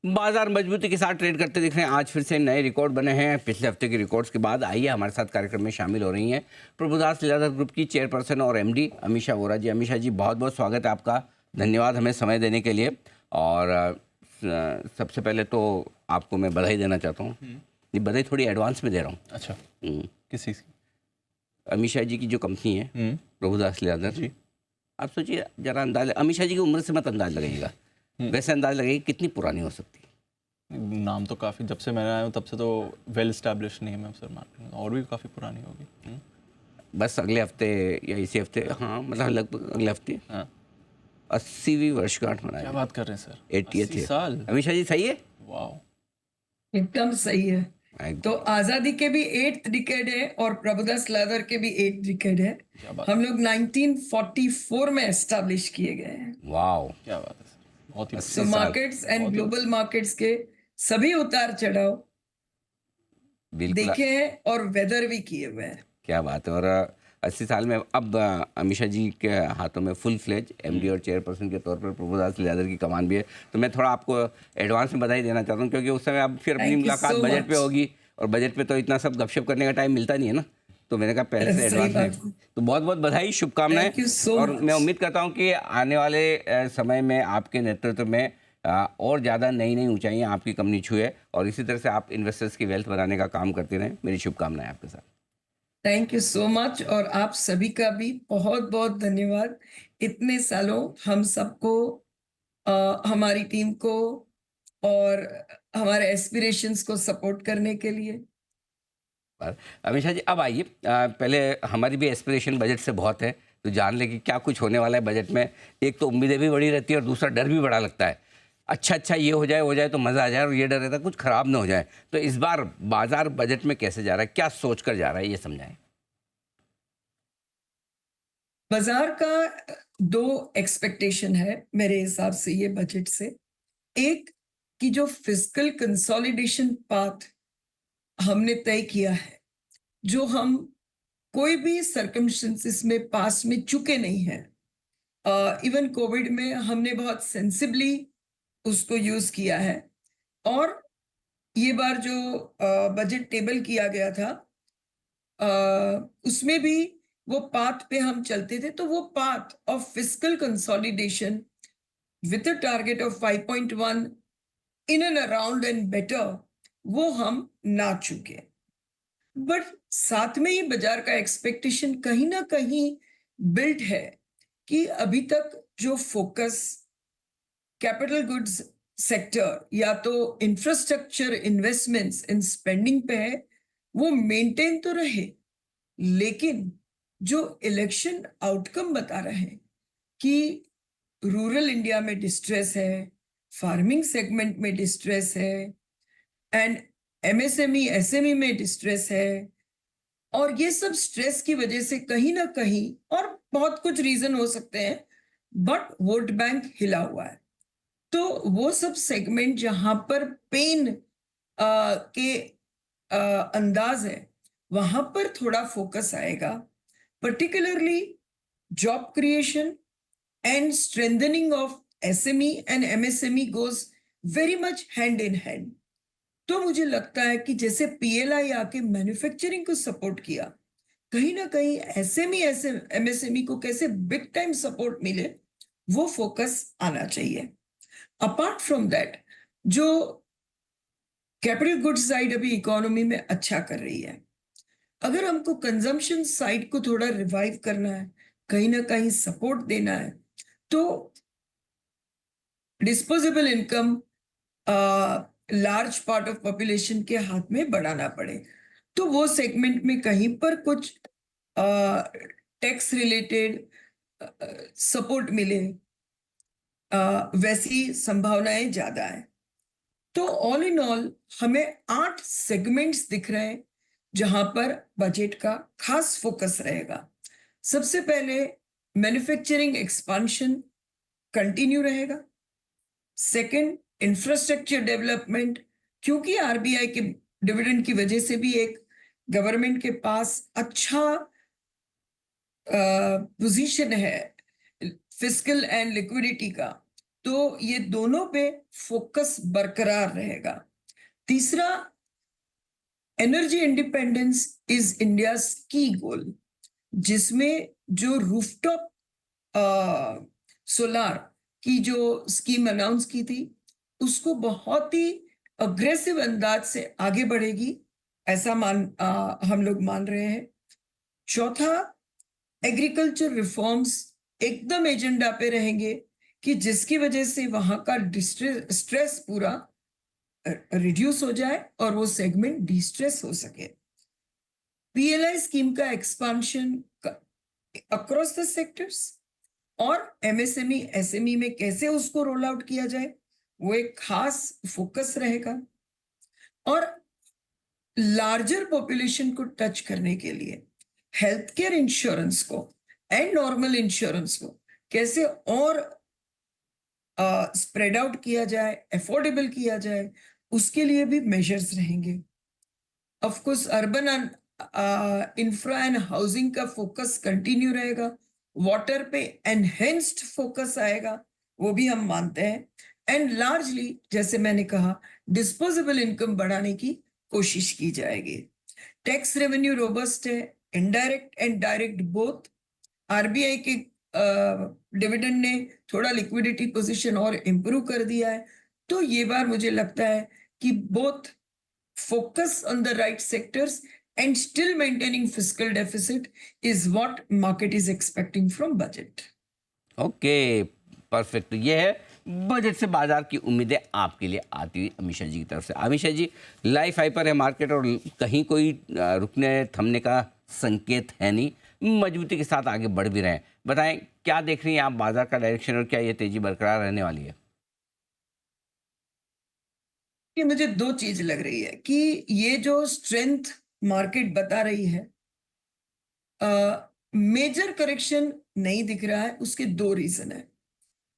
बाजार मजबूती के साथ ट्रेड करते दिख रहे हैं। आज फिर से नए रिकॉर्ड बने हैं पिछले हफ्ते के रिकॉर्ड्स के बाद। आइए हमारे साथ कार्यक्रम में शामिल हो रही हैं प्रभुदास लीलाधर ग्रुप की चेयरपर्सन और एमडी अमीषा वोरा जी। अमीषा जी, बहुत बहुत स्वागत है आपका। धन्यवाद हमें समय देने के लिए। और सबसे पहले तो आपको मैं बधाई देना चाहता हूँ। ये बधाई थोड़ी एडवांस में दे रहा हूँ। अच्छा, किस चीज़ की? अमीषा जी की जो कंपनी है प्रभुदास लीलाधर जी, आप सोचिए जरा अंदाज, अमीषा जी की उम्र से मत अंदाज लगाइएगा, वैसे अंदाज लगाइए कितनी पुरानी हो सकती है। नाम तो काफ़ी, जब से मैं आया हूँ तब से तो वेल एस्टैब्लिश्ड नेम है सर मार्केट में, और भी काफ़ी पुरानी होगी। बस अगले हफ्ते या इसी हफ्ते, हाँ मतलब लगभग अगले हफ्ते 80वीं वर्षगांठ क्या मनाएंगे। बात कर रहे हैं सर? 80th 80 साल? अमीषा जी सही है? वाह, एकदम सही है। एकदम। तो आजादी के भी 8th डिकेड है और प्रभुदास लीलाधर के भी 8th डिकेड है। क्या बात। हम लोग 1944 में एस्टैब्लिश किए गए हैं। वाओ, क्या बात है सर, बहुत ही 80 तो साल। मार्केट्स एंड बहुत ही ग्लोबल मार्केट्स के सभी उतार चढ़ाव बिल्कुल, देखे हैं और वेदर भी किए हुए हैं। क्या बात है। और 80 साल में अब अमीषा जी के हाथों में फुल फ्लेज एमडी और चेयरपर्सन के तौर पर प्रभुदास लीलाधर की कमान भी है। तो मैं थोड़ा आपको एडवांस में बधाई देना चाहता हूँ, क्योंकि उस समय अब फिर अपनी Thank you मुलाकात so बजट पे much. होगी, और बजट पे तो इतना सब गपशप करने का टाइम मिलता नहीं है ना। तो मैंने कहा पहले से सही एडवांस में बात है। तो बहुत बहुत बधाई, शुभकामनाएं। Thank you so और much. मैं उम्मीद करता हूँ कि आने वाले समय में आपके नेतृत्व में और ज़्यादा नई नई ऊंचाइयाँ आपकी कंपनी छुए, और इसी तरह से आप इन्वेस्टर्स की वेल्थ बनाने का काम करते रहें। मेरी शुभकामनाएं आपके साथ। Thank you so much. और आप सभी का भी बहुत बहुत धन्यवाद। इतने सालों हम सबको, हमारी टीम को और हमारे एस्पिरेशंस को सपोर्ट करने के लिए। पर अमीषा जी, अब आइए, पहले हमारी भी एस्पिरेशन बजट से बहुत है, तो जान ले कि क्या कुछ होने वाला है बजट में। एक तो उम्मीदें भी बड़ी रहती है और दूसरा डर भी बड़ा लगता है। अच्छा ये हो जाए तो मज़ा आ जाए, और ये डर रहता है कुछ खराब ना हो जाए। तो इस बार बाजार बजट में कैसे जा रहा है, क्या सोच कर जा रहा है, ये समझाएं। बाजार का दो एक्सपेक्टेशन है मेरे हिसाब से ये बजट से। एक, कि जो फिस्कल कंसोलिडेशन पाथ हमने तय किया है, जो हम कोई भी सर्कमस्टेंसेस में पास में चुके नहीं हैं। इवन कोविड में हमने बहुत सेंसिबली उसको यूज किया है। और ये बार जो बजट टेबल किया गया था, उसमें भी वो पाथ पे हम चलते थे। तो वो path of fiscal consolidation with a target of 5.1 in and around and better, वो हम ना चुके। बट साथ में ही बाजार का एक्सपेक्टेशन कहीं ना कहीं बिल्ट है कि अभी तक जो फोकस कैपिटल गुड्स सेक्टर या तो इंफ्रास्ट्रक्चर इन्वेस्टमेंट्स इन स्पेंडिंग पे है, वो मेंटेन तो रहे। लेकिन जो इलेक्शन आउटकम बता रहे हैं कि रूरल इंडिया में डिस्ट्रेस है, फार्मिंग सेगमेंट में डिस्ट्रेस है, एंड एमएसएमई एसएमई में डिस्ट्रेस है, और ये सब स्ट्रेस की वजह से कहीं ना कहीं, और बहुत कुछ रीजन हो सकते हैं, बट वोट बैंक हिला हुआ है। तो वो सब सेगमेंट जहां पर पेन के अंदाज है, वहां पर थोड़ा फोकस आएगा। Particularly job creation and strengthening of SME and MSME goes very much hand in hand. तो मुझे लगता है कि जैसे पीएलआई आके मैन्युफैक्चरिंग को सपोर्ट किया, कहीं ना कहीं एसएमई एमएसएमई को कैसे बिग टाइम सपोर्ट मिले, वो फोकस आना चाहिए। अपार्ट फ्रॉम दैट, जो कैपिटल गुड्स साइड अभी इकोनॉमी में अच्छा कर रही है, अगर हमको कंजम्पशन साइड को थोड़ा रिवाइव करना है, कहीं ना कहीं सपोर्ट देना है, तो disposable income large part of population के हाथ में बढ़ाना पड़े, तो वो सेगमेंट में कहीं पर कुछ टैक्स रिलेटेड सपोर्ट मिले, वैसी संभावनाएं ज्यादा है। तो ऑल इन ऑल हमें 8 सेगमेंट्स दिख रहे हैं जहां पर बजट का खास फोकस रहेगा। सबसे पहले मैन्युफैक्चरिंग एक्सपांशन कंटिन्यू रहेगा। सेकंड, इंफ्रास्ट्रक्चर डेवलपमेंट, क्योंकि आरबीआई के डिविडेंड की वजह से भी एक गवर्नमेंट के पास अच्छा पोजीशन है फिस्कल एंड लिक्विडिटी का, तो ये दोनों पे फोकस बरकरार रहेगा। तीसरा, एनर्जी इंडिपेंडेंस इज इंडिया की गोल, जिसमें जो रूफटॉप सोलार की जो स्कीम अनाउंस की थी, उसको बहुत ही अग्रेसिव अंदाज से आगे बढ़ेगी, ऐसा हम लोग मान रहे हैं। चौथा, एग्रीकल्चर रिफॉर्म्स एकदम एजेंडा पे रहेंगे कि जिसकी वजह से वहां का स्ट्रेस पूरा रिड्यूस हो जाए और वो सेगमेंट डिस्ट्रेस हो सके। पीएलआई स्कीम का एक्सपांशन अक्रॉस द सेक्टर्स और एमएसएमई एसएमई में कैसे उसको रोल आउट किया जाए, वो एक खास फोकस रहेगा। और लार्जर पॉपुलेशन को टच करने के लिए हेल्थ केयर इंश्योरेंस को एंड नॉर्मल इंश्योरेंस को कैसे और स्प्रेड आउट किया जाए, अफोर्डेबल किया जाए, उसके लिए भी मेजर्स रहेंगे। Of course urban infra and housing का फोकस कंटिन्यू रहेगा। वाटर पे एनहेंस्ड फोकस आएगा, वो भी हम मानते हैं। एंड लार्जली, जैसे मैंने कहा, डिस्पोजेबल इनकम बढ़ाने की कोशिश की जाएगी। टैक्स रेवेन्यू रोबस्ट है, indirect and direct both. RBI के डिविडेंड ने थोड़ा लिक्विडिटी पोजीशन और इंप्रूव कर दिया है, तो ये बार मुझे लगता है कि both focus on the right sectors and still maintaining fiscal deficit is what market is expecting from budget. Okay, perfect. ये है बजट से बाजार की उम्मीदें आपके लिए आती हुई अमीषा जी की तरफ से। अमीषा जी, लाइफ हाई पर है मार्केट और कहीं कोई रुकने थमने का संकेत है नहीं, मजबूती के साथ आगे बढ़ भी रहे हैं। बताएं क्या देख रही हैं आप बाजार का डायरेक्शन और क्या ये तेजी बरकरार रहने वाली है? ये मुझे दो चीज लग रही है कि ये जो स्ट्रेंथ मार्केट बता रही है, मेजर करेक्शन नहीं दिख रहा है। उसके दो रीजन है।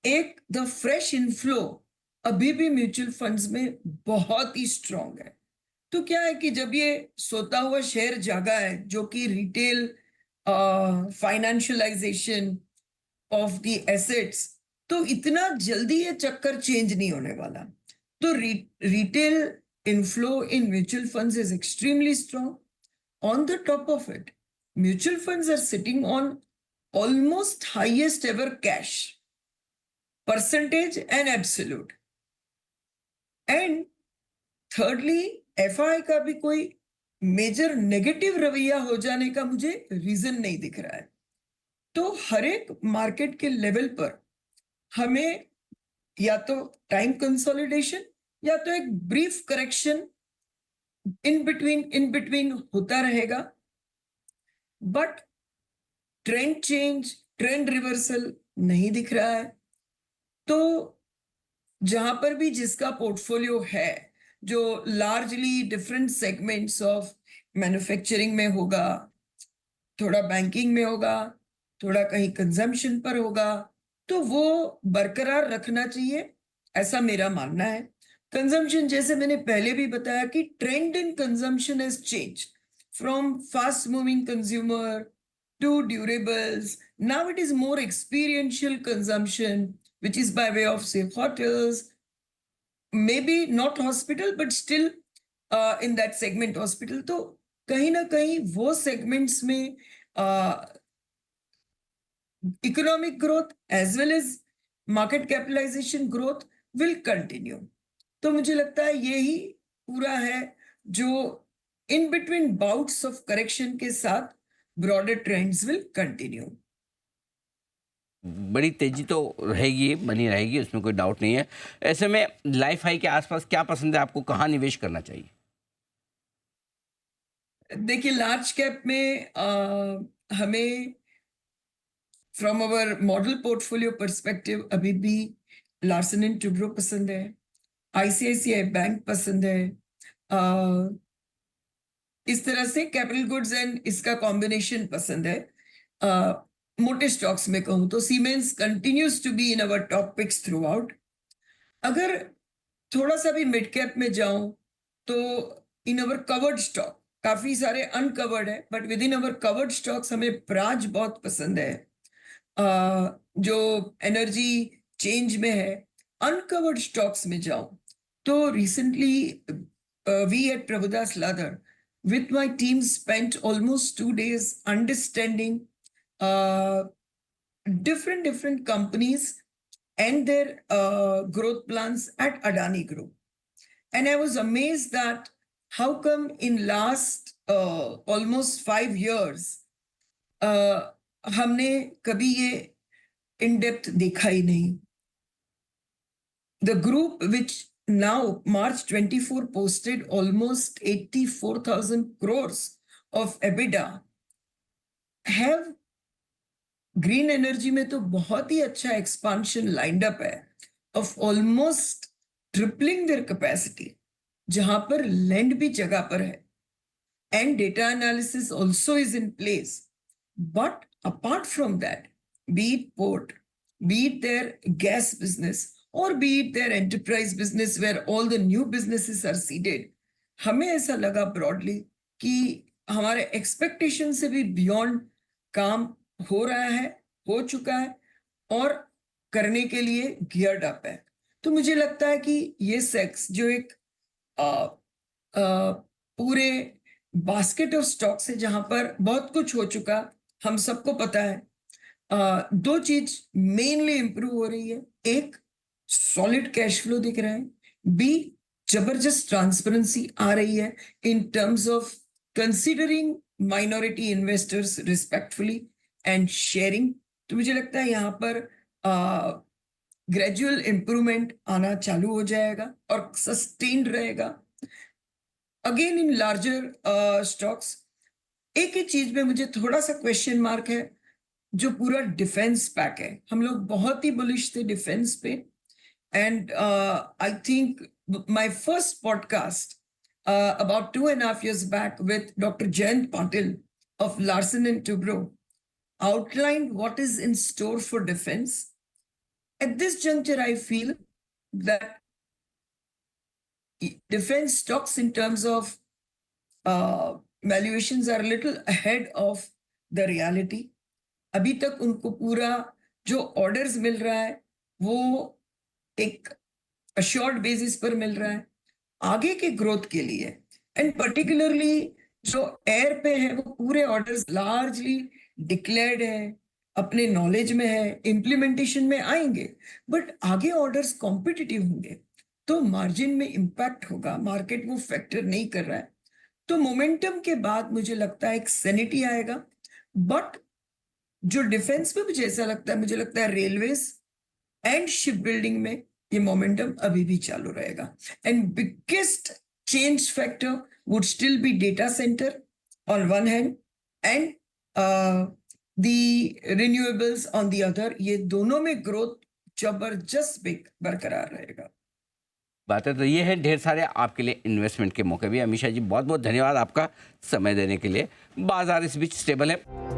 एक, द फ्रेश इनफ्लो अभी भी म्यूचुअल फंड्स में बहुत ही स्ट्रांग है। तो क्या है कि जब ये सोता हुआ शेयर जागा है, जो कि retail financialisation of the assets, तो इतना जल्दी ये चक्कर चेंज नहीं होने वाला। तो retail inflow in mutual funds is extremely strong. On the top of it, mutual funds are sitting on almost highest ever cash percentage and absolute. And thirdly, FI का भी कोई मेजर नेगेटिव रवैया हो जाने का मुझे रीजन नहीं दिख रहा है। तो हर एक मार्केट के लेवल पर हमें या तो टाइम कंसोलिडेशन या तो एक ब्रीफ करेक्शन इन बिटवीन होता रहेगा, but trend change, trend reversal नहीं दिख रहा है। तो जहां पर भी जिसका पोर्टफोलियो है, जो largely different segments of manufacturing में होगा, थोड़ा बैंकिंग में होगा, थोड़ा कहीं कंजम्पशन पर होगा, तो वो बरकरार रखना चाहिए, ऐसा मेरा मानना है। कंजम्पशन, जैसे मैंने पहले भी बताया कि trend in consumption has change from fast moving consumer to durables. Now it is more experiential consumption, which is by way of, say, hotels, maybe not hospital, but still in that segment hospital. तो कहीं ना कहीं वो segments में economic growth as well as market capitalisation growth will continue. तो मुझे लगता है यही पूरा है जो in between bouts of correction के साथ ब्रॉडर ट्रेंड्स विल कंटिन्यू। बड़ी तेजी तो रहेगी, बनी रहेगी, उसमें कोई डाउट नहीं है। ऐसे में लाइफ हाई के आसपास क्या पसंद है आपको, कहाँ निवेश करना चाहिए? देखिए, लार्ज कैप में हमें from our model portfolio perspective अभी भी लार्सन एंड टुब्रो पसंद है, आईसीआईसीआई बैंक पसंद है। इस तरह से कैपिटल गुड्स एंड इसका कॉम्बिनेशन पसंद है। मोटे स्टॉक्स में कहूं तो Siemens continues to be in our top picks throughout. अगर थोड़ा सा भी मिड कैप में जाऊं तो इन अवर कवर्ड स्टॉक काफी सारे अनकवर्ड है, but with in our covered stocks हमें प्राज बहुत पसंद है, जो एनर्जी चेंज में है, अनकवर्ड स्टॉक्स में जाऊं तो recently we at Prabhudas Lilladher with my team spent almost 2 days understanding different companies and their growth plans at Adani Group. And I was amazed that how come in last almost 5 years हमने कभी ये in depth देखा ही नहीं. The group which now March 24 posted almost 84,000 crores of EBITDA have green energy में तो बहुत ही अच्छा expansion lined up है of almost tripling their capacity जहां पर land भी जगह पर है and data analysis also is in place. But apart from that, be it port, be it their gas business, or be it their enterprise business where all the new businesses are seeded, हमें ऐसा लगा broadly कि हमारे expectation से भी beyond काम हो रहा है, हो चुका है और करने के लिए geared up है. तो मुझे लगता है कि ये सेक्स जो एक पूरे बास्केट ऑफ स्टॉक्स है जहां पर बहुत कुछ हो चुका, हम सबको पता है. दो चीज मेनली इंप्रूव हो रही है. एक, सॉलिड कैश फ्लो दिख रहा है. बी, जबरदस्त ट्रांसपेरेंसी आ रही है in terms of considering minority investors respectfully and sharing. तो मुझे लगता है यहाँ पर ग्रेजुअल इंप्रूवमेंट आना चालू हो जाएगा और सस्टेन्ड रहेगा. अगेन इन लार्जर स्टॉक्स एक ही चीज में मुझे थोड़ा सा क्वेश्चन मार्क है, जो पूरा डिफेंस पैक है. हम लोग बहुत ही बुलिश थे डिफेंस पे and I think my first podcast about 2.5 years back with Dr. Jayant Patil of Larsen and Toubro outlined what is in store for defense. At this juncture, I feel that defense stocks in terms of valuations are a little ahead of the reality. अभी तक उनको पूरा जो orders मिल रहा है वो एक assured basis पर मिल रहा है आगे के ग्रोथ के लिए. एंड पर्टिकुलरली जो एयर पे है वो पूरे ऑर्डर्स लार्जली डिक्लेयर्ड है, अपने नॉलेज में है, इम्प्लीमेंटेशन में आएंगे, बट आगे ऑर्डर्स कॉम्पिटिटिव होंगे तो मार्जिन में इंपैक्ट होगा. मार्केट वो फैक्टर नहीं कर रहा है. तो मोमेंटम के बाद मुझे लगता है एक सैनिटी आएगा. बट जो डिफेंस में मुझे ऐसा लगता है, मुझे लगता है रेलवेज एंड शिप बिल्डिंग में ये मोमेंटम अभी भी चालू रहेगा. And biggest change factor would still be data centre on one hand and the renewables on the other. ये दोनों में ग्रोथ जबरदस्त बरकरार रहेगा. बातें तो ये है, ढेर सारे आपके लिए इन्वेस्टमेंट के मौके भी. अमीषा जी बहुत बहुत धन्यवाद आपका समय देने के लिए. बाजार इस बीच स्टेबल है.